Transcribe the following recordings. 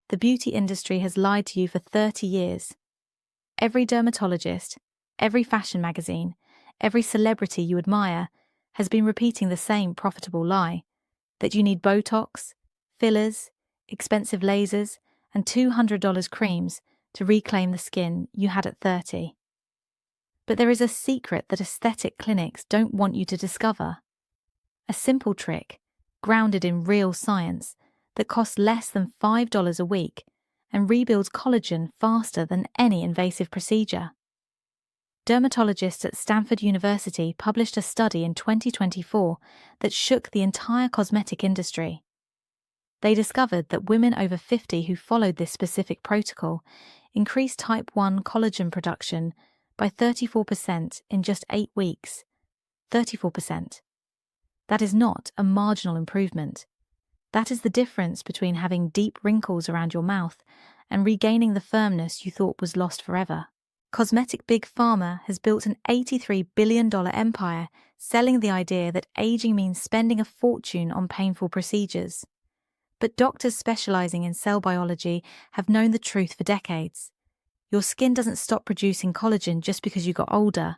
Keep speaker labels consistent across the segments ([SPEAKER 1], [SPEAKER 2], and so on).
[SPEAKER 1] The beauty industry has lied to you for 30 years. Every dermatologist, every fashion magazine, every celebrity you admire has been repeating the same profitable lie, that you need botox, fillers, expensive lasers, and $200 creams to reclaim the skin you had at 30. But there is a secret that aesthetic clinics don't want you to discover. A simple trick, grounded in real science, that costs less than $5 a week and rebuilds collagen faster than any invasive procedure. Dermatologists at Stanford University published a study in 2024 that shook the entire cosmetic industry. They discovered that women over 50 who followed this specific protocol increased type 1 collagen production by 34% in just 8 weeks. 34%. That is not a marginal improvement. That is the difference between having deep wrinkles around your mouth and regaining the firmness you thought was lost forever. Cosmetic Big Pharma has built an $83 billion empire selling the idea that aging means spending a fortune on painful procedures. But doctors specializing in cell biology have known the truth for decades. Your skin doesn't stop producing collagen just because you got older.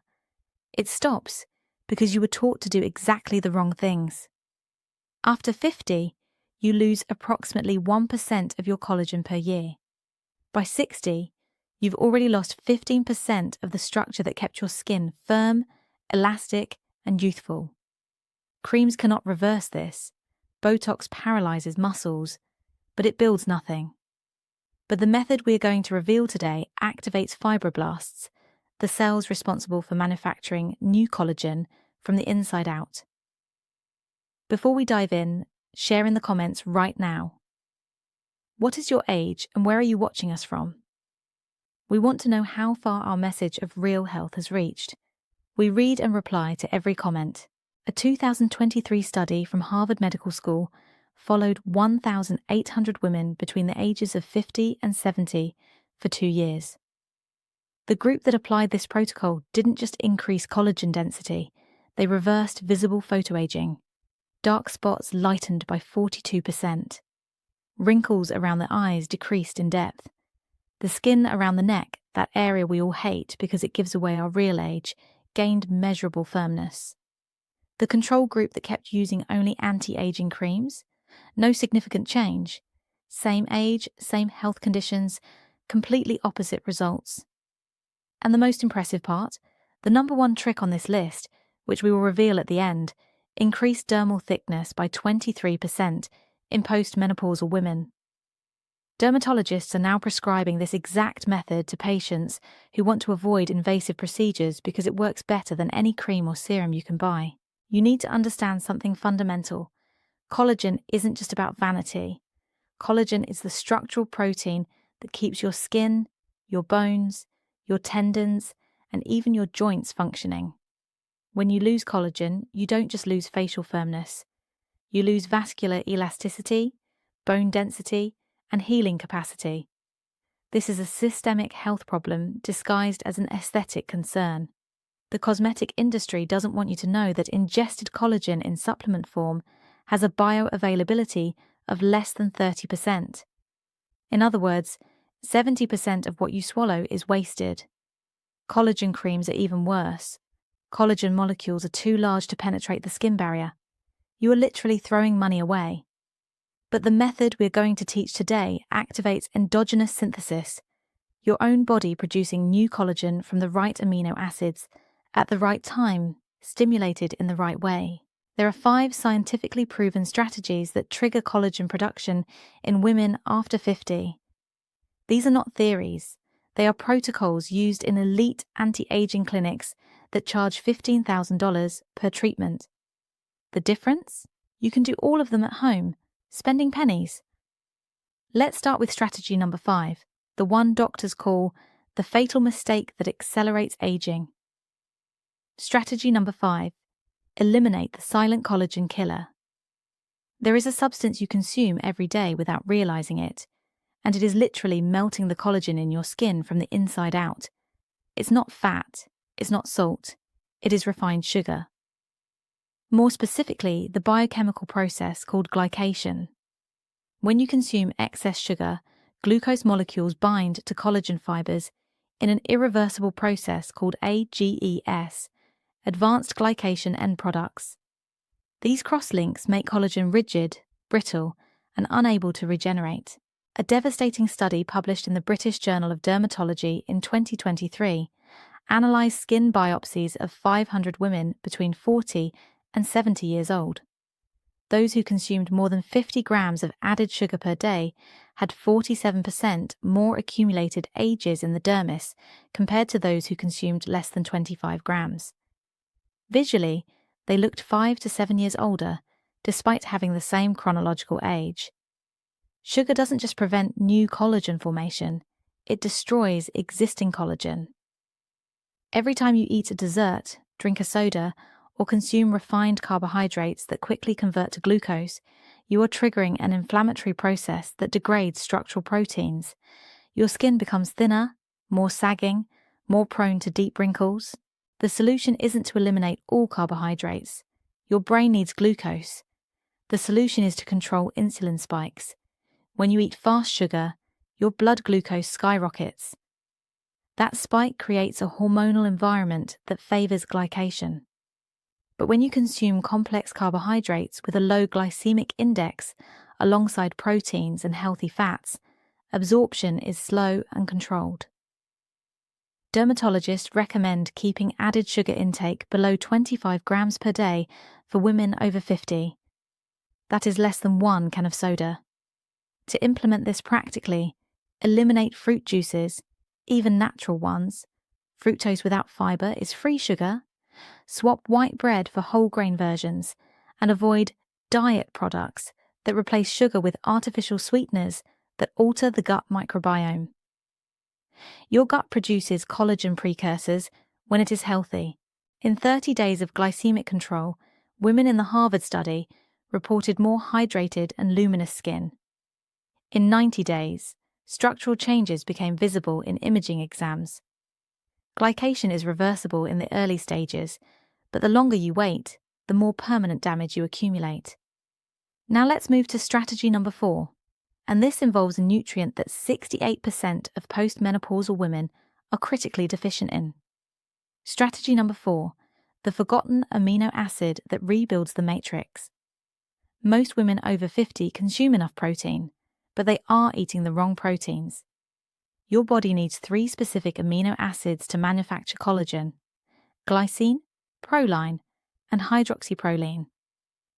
[SPEAKER 1] It stops because you were taught to do exactly the wrong things. After 50, you lose approximately 1% of your collagen per year. By 60, you've already lost 15% of the structure that kept your skin firm, elastic, and youthful. Creams cannot reverse this. Botox paralyzes muscles, but it builds nothing. But the method we are going to reveal today activates fibroblasts, the cells responsible for manufacturing new collagen from the inside out. Before we dive in, share in the comments right now. What is your age and where are you watching us from? We want to know how far our message of real health has reached. We read and reply to every comment. A 2023 study from Harvard Medical School followed 1,800 women between the ages of 50 and 70 for 2 years. The group that applied this protocol didn't just increase collagen density, they reversed visible photoaging. Dark spots lightened by 42%. Wrinkles around the eyes decreased in depth. The skin around the neck, that area we all hate because it gives away our real age, gained measurable firmness. The control group that kept using only anti-aging creams, no significant change. Same age, same health conditions, completely opposite results. And the most impressive part, the number one trick on this list, which we will reveal at the end, increased dermal thickness by 23% in postmenopausal women. Dermatologists are now prescribing this exact method to patients who want to avoid invasive procedures because it works better than any cream or serum you can buy. You need to understand something fundamental. Collagen isn't just about vanity. Collagen is the structural protein that keeps your skin, your bones, your tendons, and even your joints functioning. When you lose collagen, you don't just lose facial firmness. You lose vascular elasticity, bone density, and healing capacity. This is a systemic health problem disguised as an aesthetic concern. The cosmetic industry doesn't want you to know that ingested collagen in supplement form has a bioavailability of less than 30%. In other words, 70% of what you swallow is wasted. Collagen creams are even worse. Collagen molecules are too large to penetrate the skin barrier. You are literally throwing money away. But the method we're going to teach today activates endogenous synthesis, your own body producing new collagen from the right amino acids at the right time, stimulated in the right way. There are 5 scientifically proven strategies that trigger collagen production in women after 50. These are not theories. They are protocols used in elite anti-aging clinics that charge $15,000 per treatment. The difference? You can do all of them at home, spending pennies. Let's start with strategy number 5, the one doctors call the fatal mistake that accelerates aging. Strategy number 5, eliminate the silent collagen killer. There is a substance you consume every day without realizing it, and it is literally melting the collagen in your skin from the inside out. It's not fat, it's not salt, it is refined sugar. More specifically, the biochemical process called glycation. When you consume excess sugar, glucose molecules bind to collagen fibers in an irreversible process called AGES, advanced glycation end products. These crosslinks make collagen rigid, brittle, and unable to regenerate. A devastating study published in the British Journal of Dermatology in 2023 analysed skin biopsies of 500 women between 40 and 70 years old. Those who consumed more than 50 grams of added sugar per day had 47% more accumulated ages in the dermis compared to those who consumed less than 25 grams. Visually, they looked 5 to 7 years older, despite having the same chronological age. Sugar doesn't just prevent new collagen formation, it destroys existing collagen. Every time you eat a dessert, drink a soda, or consume refined carbohydrates that quickly convert to glucose, you are triggering an inflammatory process that degrades structural proteins. Your skin becomes thinner, more sagging, more prone to deep wrinkles. The solution isn't to eliminate all carbohydrates. Your brain needs glucose. The solution is to control insulin spikes. When you eat fast sugar, your blood glucose skyrockets. That spike creates a hormonal environment that favors glycation. But when you consume complex carbohydrates with a low glycemic index alongside proteins and healthy fats, absorption is slow and controlled. Dermatologists recommend keeping added sugar intake below 25 grams per day for women over 50. That is less than 1 can of soda. To implement this practically, eliminate fruit juices, even natural ones. Fructose without fiber is free sugar. Swap white bread for whole grain versions, and avoid diet products that replace sugar with artificial sweeteners that alter the gut microbiome. Your gut produces collagen precursors when it is healthy. In 30 days of glycemic control, women in the Harvard study reported more hydrated and luminous skin. In 90 days, structural changes became visible in imaging exams. Glycation is reversible in the early stages, but the longer you wait, the more permanent damage you accumulate. Now let's move to strategy number 4, and this involves a nutrient that 68% of postmenopausal women are critically deficient in. Strategy number 4, the forgotten amino acid that rebuilds the matrix. Most women over 50 consume enough protein, but they are eating the wrong proteins. Your body needs 3 specific amino acids to manufacture collagen: glycine, proline, and hydroxyproline.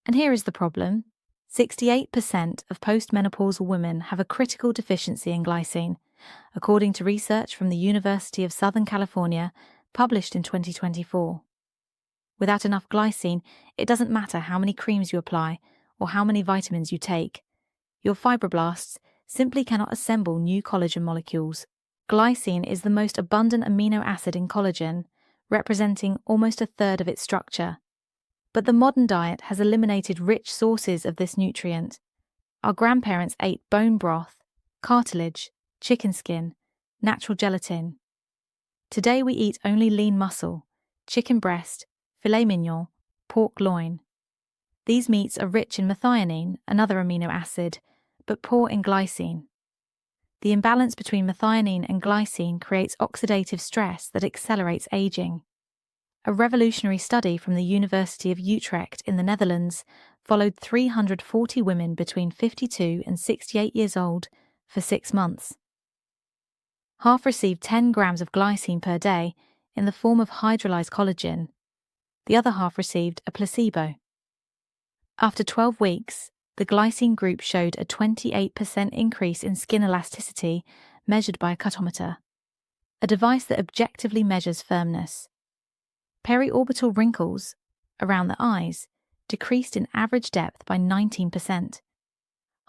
[SPEAKER 1] And here is the problem. 68% of postmenopausal women have a critical deficiency in glycine, according to research from the University of Southern California, published in 2024. Without enough glycine, it doesn't matter how many creams you apply or how many vitamins you take. Your fibroblasts simply cannot assemble new collagen molecules. Glycine is the most abundant amino acid in collagen, representing almost a third of its structure. But the modern diet has eliminated rich sources of this nutrient. Our grandparents ate bone broth, cartilage, chicken skin, natural gelatin. Today we eat only lean muscle, chicken breast, filet mignon, pork loin. These meats are rich in methionine, another amino acid, but poor in glycine. The imbalance between methionine and glycine creates oxidative stress that accelerates aging. A revolutionary study from the University of Utrecht in the Netherlands followed 340 women between 52 and 68 years old for 6 months. Half received 10 grams of glycine per day in the form of hydrolyzed collagen. The other half received a placebo. After 12 weeks, the glycine group showed a 28% increase in skin elasticity measured by a cutometer, a device that objectively measures firmness. Periorbital wrinkles around the eyes decreased in average depth by 19%.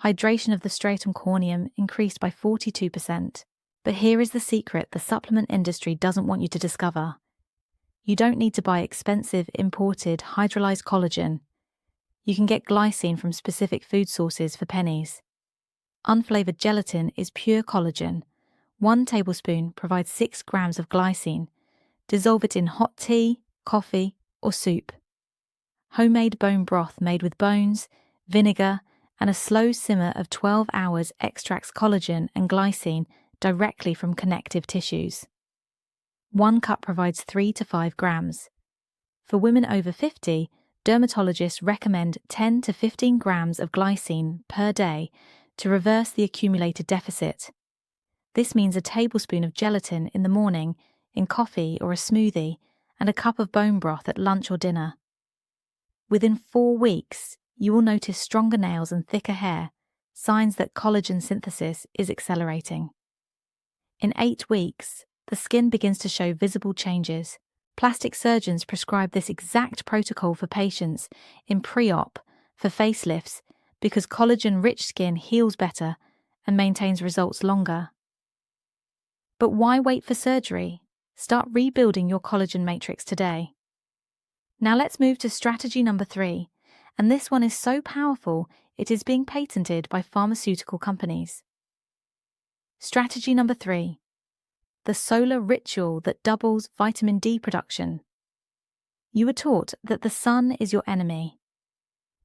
[SPEAKER 1] Hydration of the stratum corneum increased by 42%. But here is the secret the supplement industry doesn't want you to discover. You don't need to buy expensive imported hydrolyzed collagen. You can get glycine from specific food sources for pennies. Unflavored gelatin is pure collagen. 1 tablespoon provides 6 grams of glycine. Dissolve it in hot tea, coffee, or soup. Homemade bone broth made with bones, vinegar, and a slow simmer of 12 hours extracts collagen and glycine directly from connective tissues. 1 cup provides 3 to 5 grams. For women over 50, dermatologists recommend 10 to 15 grams of glycine per day to reverse the accumulated deficit. This means a tablespoon of gelatin in the morning, in coffee or a smoothie, and a cup of bone broth at lunch or dinner. Within 4 weeks, you will notice stronger nails and thicker hair, signs that collagen synthesis is accelerating. In 8 weeks, the skin begins to show visible changes. Plastic surgeons prescribe this exact protocol for patients in pre-op for facelifts because collagen-rich skin heals better and maintains results longer. But why wait for surgery? Start rebuilding your collagen matrix today. Now let's move to strategy number 3, and this one is so powerful it is being patented by pharmaceutical companies. Strategy number 3. The solar ritual that doubles vitamin D production. You were taught that the sun is your enemy.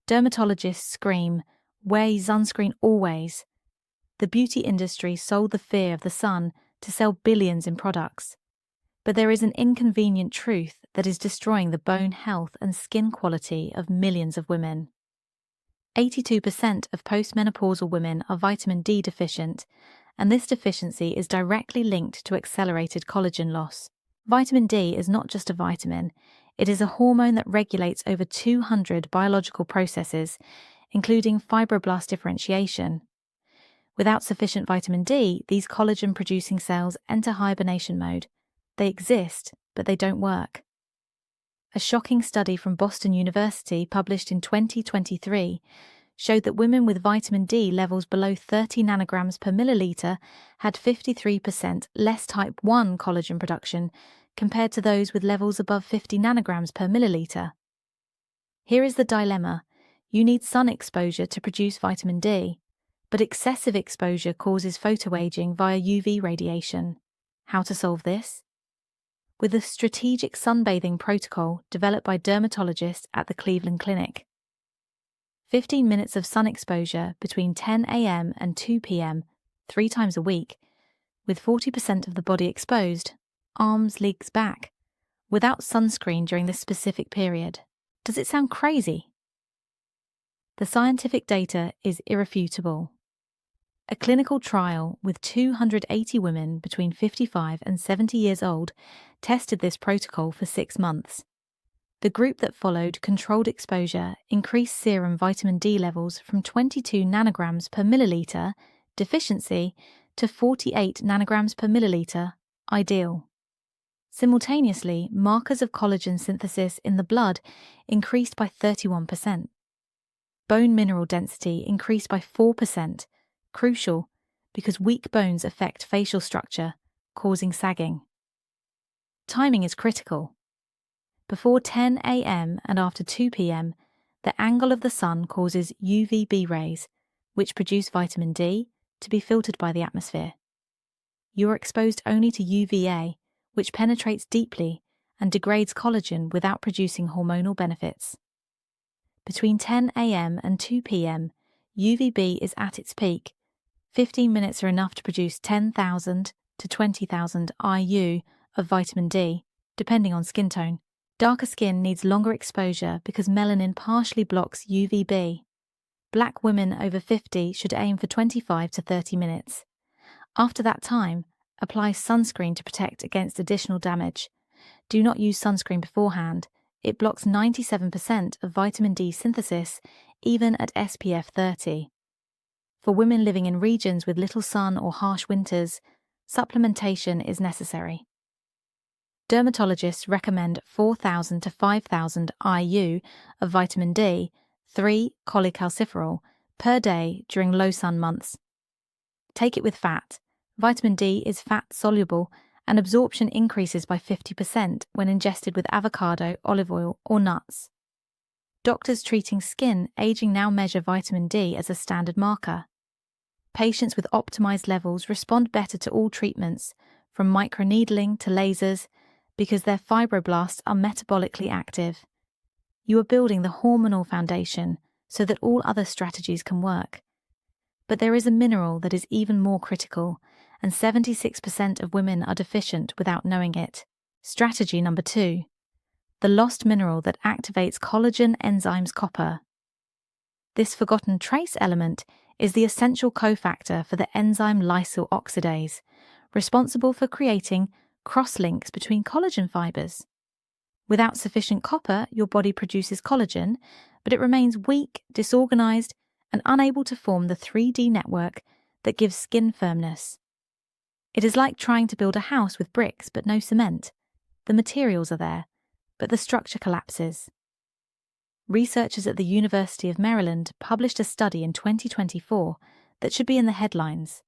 [SPEAKER 1] Dermatologists scream, "Wear sunscreen always." The beauty industry sold the fear of the sun to sell billions in products. But there is an inconvenient truth that is destroying the bone health and skin quality of millions of women. 82% of postmenopausal women are vitamin D deficient, and this deficiency is directly linked to accelerated collagen loss. Vitamin D is not just a vitamin, it is a hormone that regulates over 200 biological processes, including fibroblast differentiation. Without sufficient vitamin D, these collagen-producing cells enter hibernation mode. They exist, but they don't work. A shocking study from Boston University published in 2023 showed that women with vitamin D levels below 30 nanograms per milliliter had 53% less type 1 collagen production compared to those with levels above 50 nanograms per milliliter. Here is the dilemma. You need sun exposure to produce vitamin D, but excessive exposure causes photoaging via UV radiation. How to solve this? With a strategic sunbathing protocol developed by dermatologists at the Cleveland Clinic. 15 minutes of sun exposure between 10 a.m. and 2 p.m. 3 times a week, with 40% of the body exposed, arms, legs, back, without sunscreen during this specific period. Does it sound crazy? The scientific data is irrefutable. A clinical trial with 280 women between 55 and 70 years old tested this protocol for 6 months. The group that followed controlled exposure increased serum vitamin D levels from 22 nanograms per milliliter, deficiency, to 48 nanograms per milliliter, ideal. Simultaneously, markers of collagen synthesis in the blood increased by 31%. Bone mineral density increased by 4%, crucial because weak bones affect facial structure, causing sagging. Timing is critical. Before 10 a.m. and after 2 p.m., the angle of the sun causes UVB rays, which produce vitamin D, to be filtered by the atmosphere. You are exposed only to UVA, which penetrates deeply and degrades collagen without producing hormonal benefits. Between 10 a.m. and 2 p.m., UVB is at its peak. 15 minutes are enough to produce 10,000 to 20,000 IU of vitamin D, depending on skin tone. Darker skin needs longer exposure because melanin partially blocks UVB. Black women over 50 should aim for 25 to 30 minutes. After that time, apply sunscreen to protect against additional damage. Do not use sunscreen beforehand. It blocks 97% of vitamin D synthesis, even at SPF 30. For women living in regions with little sun or harsh winters, supplementation is necessary. Dermatologists recommend 4,000 to 5,000 IU of vitamin D, 3 cholecalciferol, per day during low sun months. Take it with fat. Vitamin D is fat-soluble, and absorption increases by 50% when ingested with avocado, olive oil, or nuts. Doctors treating skin aging now measure vitamin D as a standard marker. Patients with optimized levels respond better to all treatments, from microneedling to lasers, because their fibroblasts are metabolically active. You are building the hormonal foundation, so that all other strategies can work. But there is a mineral that is even more critical, and 76% of women are deficient without knowing it. Strategy number 2. The lost mineral that activates collagen enzymes copper. This forgotten trace element is the essential cofactor for the enzyme lysyl oxidase, responsible for creating cross-links between collagen fibers. Without sufficient copper, your body produces collagen, but it remains weak, disorganized, and unable to form the 3D network that gives skin firmness. It is like trying to build a house with bricks but no cement. The materials are there, but the structure collapses. Researchers at the University of Maryland published a study in 2024 that should be in the headlines.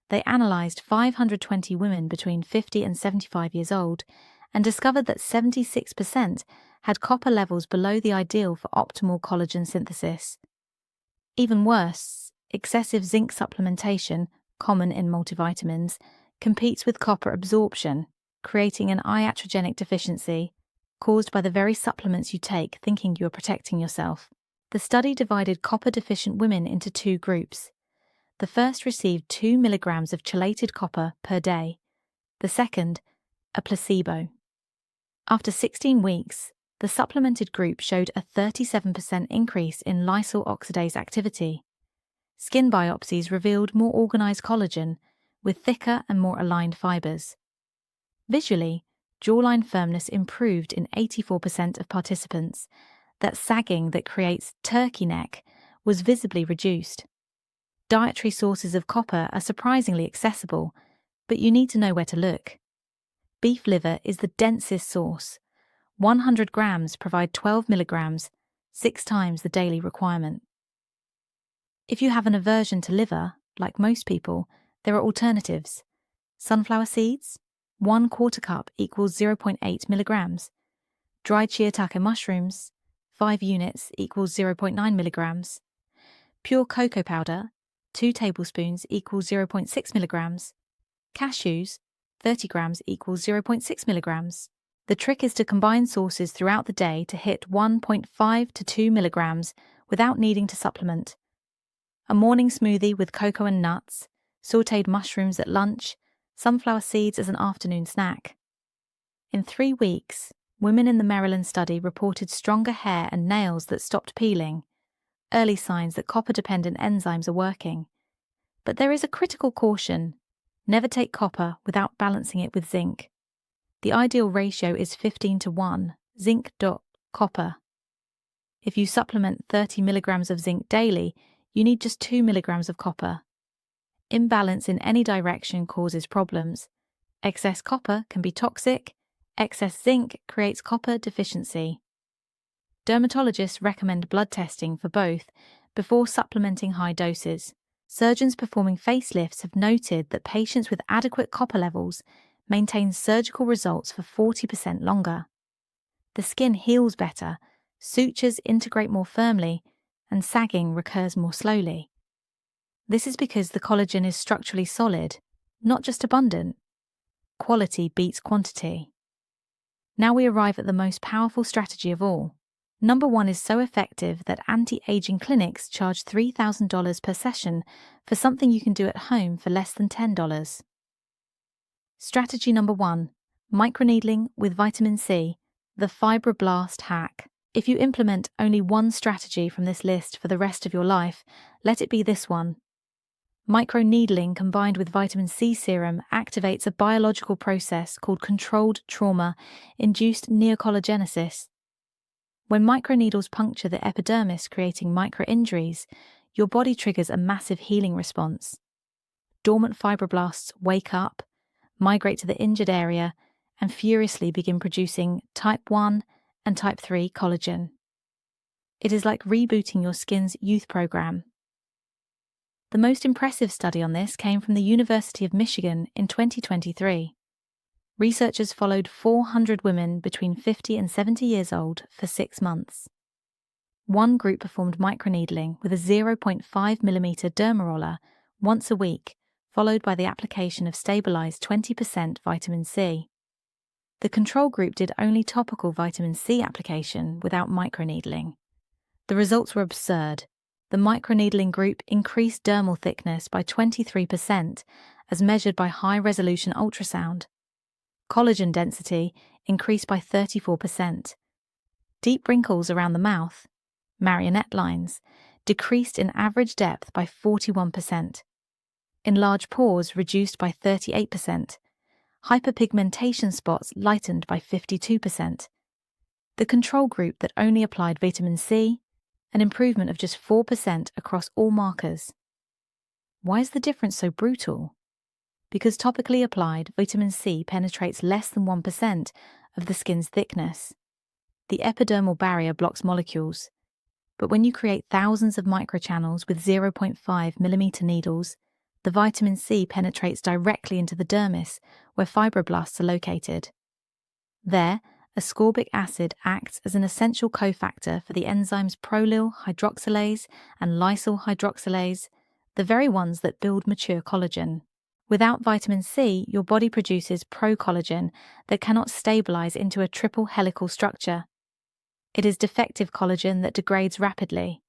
[SPEAKER 1] They analyzed 520 women between 50 and 75 years old and discovered that 76% had copper levels below the ideal for optimal collagen synthesis. Even worse, excessive zinc supplementation, common in multivitamins, competes with copper absorption, creating an iatrogenic deficiency caused by the very supplements you take thinking you are protecting yourself. The study divided copper-deficient women into 2 groups. The first received 2 milligrams of chelated copper per day, the second, a placebo. After 16 weeks, the supplemented group showed a 37% increase in lysyl oxidase activity. Skin biopsies revealed more organized collagen, with thicker and more aligned fibers. Visually, jawline firmness improved in 84% of participants. That sagging that creates turkey neck was visibly reduced. Dietary sources of copper are surprisingly accessible, but you need to know where to look. Beef liver is the densest source. 100 grams provide 12 milligrams, 6 times the daily requirement. If you have an aversion to liver, like most people, there are alternatives. Sunflower seeds, 1/4 cup equals 0.8 milligrams. Dried shiitake mushrooms, 5 units equals 0.9 milligrams. Pure cocoa powder, 2 tablespoons equals 0.6 milligrams. Cashews, 30 grams equals 0.6 milligrams. The trick is to combine sources throughout the day to hit 1.5 to 2 milligrams without needing to supplement. A morning smoothie with cocoa and nuts, sautéed mushrooms at lunch, sunflower seeds as an afternoon snack. In 3 weeks, women in the Maryland study reported stronger hair and nails that stopped peeling, early signs that copper-dependent enzymes are working. But there is a critical caution: never take copper without balancing it with zinc. The ideal ratio is 15:1, zinc-copper. If you supplement 30 milligrams of zinc daily, you need just 2 milligrams of copper. Imbalance in any direction causes problems. Excess copper can be toxic. Excess zinc creates copper deficiency. Dermatologists recommend blood testing for both before supplementing high doses. Surgeons performing facelifts have noted that patients with adequate copper levels maintain surgical results for 40% longer. The skin heals better, sutures integrate more firmly, and sagging recurs more slowly. This is because the collagen is structurally solid, not just abundant. Quality beats quantity. Now we arrive at the most powerful strategy of all. Number 1 is so effective that anti-aging clinics charge $3,000 per session for something you can do at home for less than $10. Strategy number 1, microneedling with vitamin C, the fibroblast hack. If you implement only one strategy from this list for the rest of your life, let it be this one. Microneedling combined with vitamin C serum activates a biological process called controlled trauma-induced neocollagenesis. When microneedles puncture the epidermis, creating microinjuries, your body triggers a massive healing response. Dormant fibroblasts wake up, migrate to the injured area, and furiously begin producing type 1 and type 3 collagen. It is like rebooting your skin's youth program. The most impressive study on this came from the University of Michigan in 2023. Researchers followed 400 women between 50 and 70 years old for 6 months. One group performed microneedling with a 0.5 mm dermaroller once a week, followed by the application of stabilized 20% vitamin C. The control group did only topical vitamin C application without microneedling. The results were absurd. The microneedling group increased dermal thickness by 23% as measured by high-resolution ultrasound. Collagen density increased by 34%. Deep wrinkles around the mouth, marionette lines, decreased in average depth by 41%. Enlarged pores reduced by 38%. Hyperpigmentation spots lightened by 52%. The control group that only applied vitamin C, an improvement of just 4% across all markers. Why is the difference so brutal? Because topically applied, vitamin C penetrates less than 1% of the skin's thickness. The epidermal barrier blocks molecules. But when you create thousands of microchannels with 0.5mm needles, the vitamin C penetrates directly into the dermis, where fibroblasts are located. There, ascorbic acid acts as an essential cofactor for the enzymes prolyl hydroxylase and lysyl hydroxylase, the very ones that build mature collagen. Without vitamin C, your body produces procollagen that cannot stabilize into a triple helical structure. It is defective collagen that degrades rapidly.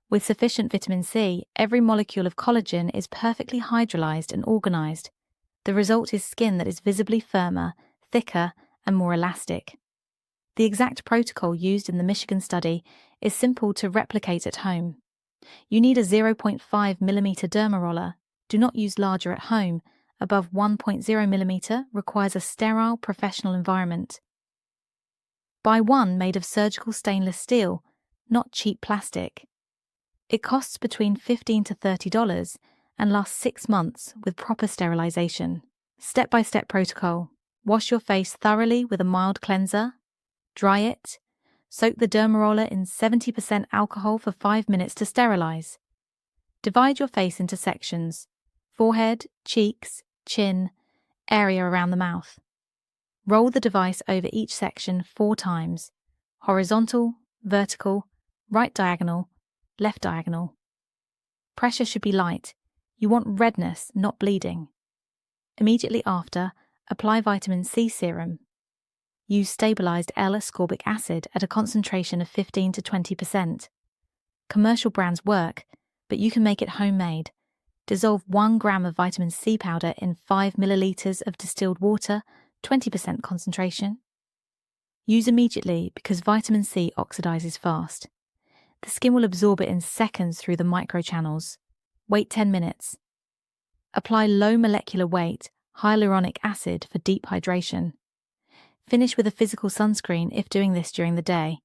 [SPEAKER 1] With sufficient vitamin C, every molecule of collagen is perfectly hydrolyzed and organized. The result is skin that is visibly firmer, thicker, and more elastic. The exact protocol used in the Michigan study is simple to replicate at home. You need a 0.5mm derma roller. Do not use larger at home. Above 1.0mm requires a sterile professional environment. Buy one made of surgical stainless steel, not cheap plastic. It costs between $15 to $30 and lasts 6 months with proper sterilization. Step-by-step protocol. Wash your face thoroughly with a mild cleanser. Dry it. Soak the derma roller in 70% alcohol for 5 minutes to sterilize. Divide your face into sections: forehead, cheeks, chin, area around the mouth. Roll the device over each section 4 times: horizontal, vertical, right diagonal, left diagonal. Pressure should be light. You want redness, not bleeding. Immediately after, apply vitamin C serum. Use stabilized L-ascorbic acid at a concentration of 15 to 20%. Commercial brands work, but you can make it homemade. Dissolve 1 gram of vitamin C powder in 5 milliliters of distilled water, 20% concentration. Use immediately because vitamin C oxidizes fast. The skin will absorb it in seconds through the microchannels. Wait 10 minutes. Apply low molecular weight hyaluronic acid for deep hydration. Finish with a physical sunscreen if doing this during the day.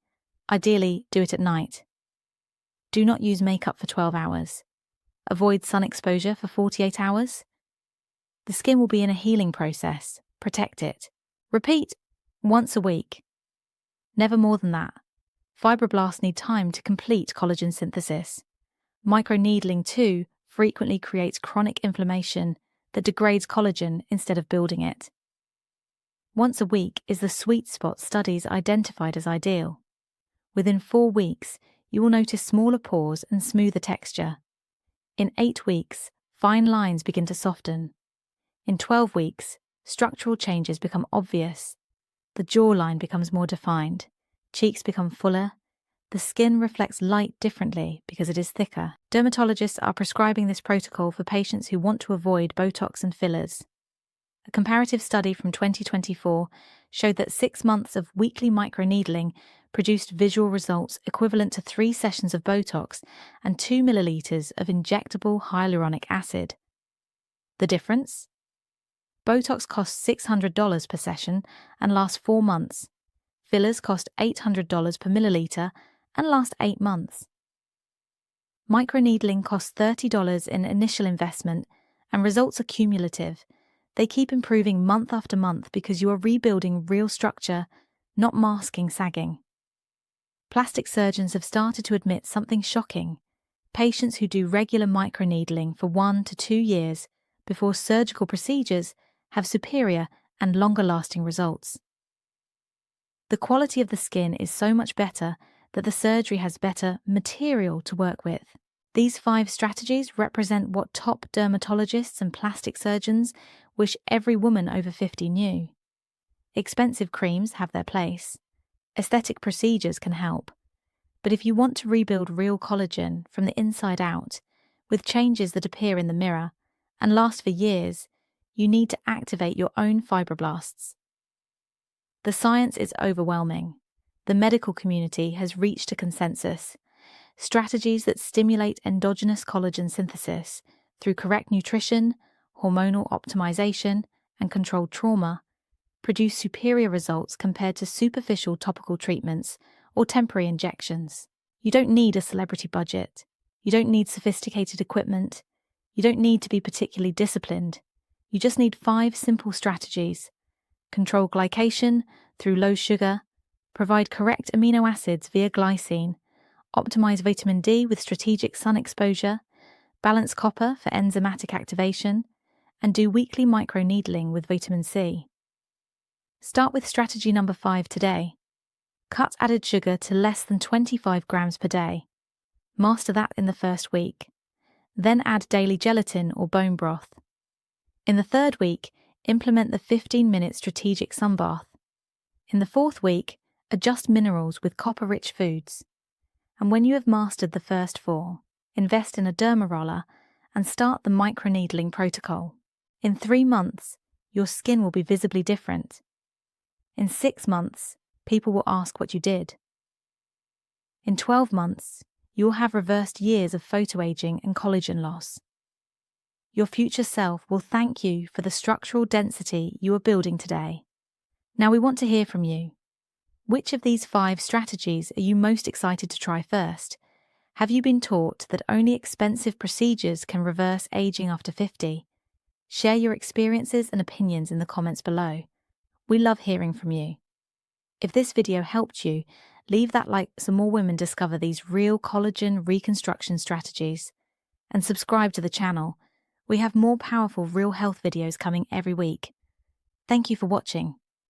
[SPEAKER 1] Ideally, do it at night. Do not use makeup for 12 hours. Avoid sun exposure for 48 hours. The skin will be in a healing process. Protect it. Repeat once a week. Never more than that. Fibroblasts need time to complete collagen synthesis. Microneedling, too, frequently creates chronic inflammation that degrades collagen instead of building it. Once a week is the sweet spot studies identified as ideal. Within 4 weeks, you will notice smaller pores and smoother texture. In 8 weeks, fine lines begin to soften. In 12 weeks, structural changes become obvious. The jawline becomes more defined. Cheeks become fuller. The skin reflects light differently because it is thicker. Dermatologists are prescribing this protocol for patients who want to avoid botox and fillers. A comparative study from 2024 showed that 6 months of weekly microneedling produced visual results equivalent to 3 sessions of botox and 2 milliliters of injectable hyaluronic acid. The difference? Botox costs $600 per session and lasts 4 months. Fillers cost $800 per milliliter and last 8 months. Microneedling costs $30 in initial investment, and results are cumulative. They keep improving month after month because you are rebuilding real structure, not masking sagging. Plastic surgeons have started to admit something shocking. Patients who do regular microneedling for 1 to 2 years before surgical procedures have superior and longer-lasting results. The quality of the skin is so much better that the surgery has better material to work with. These 5 strategies represent what top dermatologists and plastic surgeons wish every woman over 50 knew. Expensive creams have their place. Aesthetic procedures can help. But if you want to rebuild real collagen from the inside out, with changes that appear in the mirror and last for years, you need to activate your own fibroblasts. The science is overwhelming. The medical community has reached a consensus. Strategies that stimulate endogenous collagen synthesis through correct nutrition, hormonal optimization, and controlled trauma produce superior results compared to superficial topical treatments or temporary injections. You don't need a celebrity budget. You don't need sophisticated equipment. You don't need to be particularly disciplined. You just need 5 simple strategies. Control glycation through low sugar, provide correct amino acids via glycine, optimize vitamin D with strategic sun exposure, balance copper for enzymatic activation, and do weekly microneedling with vitamin C. Start with strategy number 5 today. Cut added sugar to less than 25 grams per day. Master that in the first week. Then add daily gelatin or bone broth. In the 3rd week, implement the 15-minute strategic sun bath. In the 4th week, adjust minerals with copper-rich foods. And when you have mastered the first 4, invest in a derma roller and start the microneedling protocol. In 3 months, your skin will be visibly different. In 6 months, people will ask what you did. In 12 months, you will have reversed years of photoaging and collagen loss. Your future self will thank you for the structural density you are building today. Now we want to hear from you. Which of these 5 strategies are you most excited to try first? Have you been taught that only expensive procedures can reverse aging after 50? Share your experiences and opinions in the comments below. We love hearing from you. If this video helped you, leave that like so more women discover these real collagen reconstruction strategies. And subscribe to the channel. We have more powerful real health videos coming every week. Thank you for watching.